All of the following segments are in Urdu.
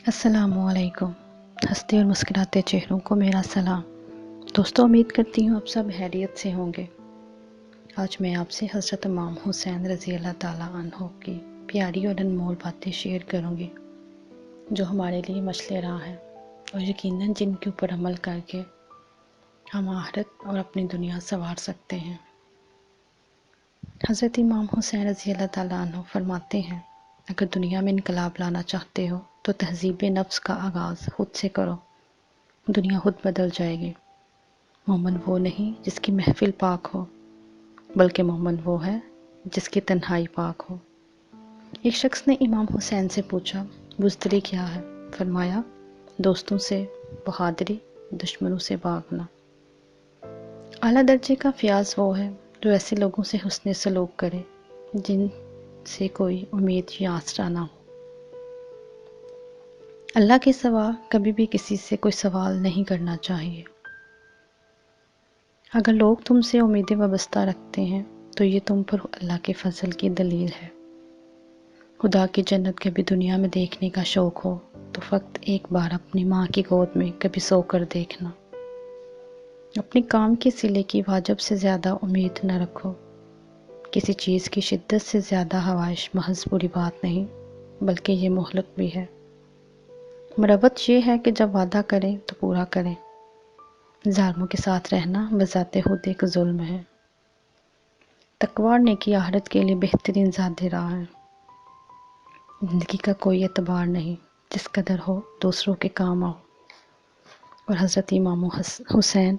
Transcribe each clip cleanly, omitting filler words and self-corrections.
السلام علیکم۔ ہنستے اور مسکراتے چہروں کو میرا سلام۔ دوستوں، امید کرتی ہوں آپ سب خیریت سے ہوں گے۔ آج میں آپ سے حضرت امام حسین رضی اللہ تعالیٰ عنہ کی پیاری اور انمول باتیں شیئر کروں گی جو ہمارے لیے مشعل راہ ہیں اور یقیناً جن کے اوپر عمل کر کے ہم آخرت اور اپنی دنیا سنوار سکتے ہیں۔ حضرت امام حسین رضی اللہ تعالیٰ عنہ فرماتے ہیں، اگر دنیا میں انقلاب لانا چاہتے ہو تو تہذیب نفس کا آغاز خود سے کرو، دنیا خود بدل جائے گی۔ مومن وہ نہیں جس کی محفل پاک ہو، بلکہ مومن وہ ہے جس کی تنہائی پاک ہو۔ ایک شخص نے امام حسین سے پوچھا، بزدلی کیا ہے؟ فرمایا، دوستوں سے بہادری، دشمنوں سے بھاگنا۔ اعلیٰ درجے کا فیاض وہ ہے جو ایسے لوگوں سے حسن سلوک کرے جن سے کوئی امید یا آسرا نہ ہو۔ اللہ کے سوا کبھی بھی کسی سے کوئی سوال نہیں کرنا چاہیے۔ اگر لوگ تم سے امیدیں وابستہ رکھتے ہیں تو یہ تم پر اللہ کے فضل کی دلیل ہے۔ خدا کی جنت کبھی دنیا میں دیکھنے کا شوق ہو تو فقط ایک بار اپنی ماں کی گود میں کبھی سو کر دیکھنا۔ اپنے کام کے صلے کی واجب سے زیادہ امید نہ رکھو۔ کسی چیز کی شدت سے زیادہ خواہش محض بری بات نہیں بلکہ یہ مہلک بھی ہے۔ مروت یہ ہے کہ جب وعدہ کریں تو پورا کریں۔ ظالموں کے ساتھ رہنا بذات خود ایک ظلم ہے۔ تقوی اور نیکی آخرت کے لیے بہترین ذاتی راہ ہے۔ زندگی کا کوئی اعتبار نہیں، جس قدر ہو دوسروں کے کام آؤ۔ اور حضرت امام حسین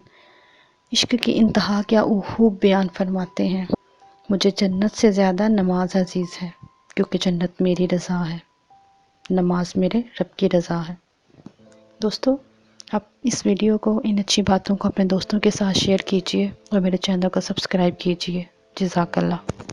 عشق کی انتہا کیا خوب بیان فرماتے ہیں، مجھے جنت سے زیادہ نماز عزیز ہے، کیونکہ جنت میری رضا ہے، نماز میرے رب کی رضا ہے۔ دوستو، آپ اس ویڈیو کو، ان اچھی باتوں کو اپنے دوستوں کے ساتھ شیئر کیجئے اور میرے چینل کو سبسکرائب کیجئے۔ جزاک اللہ۔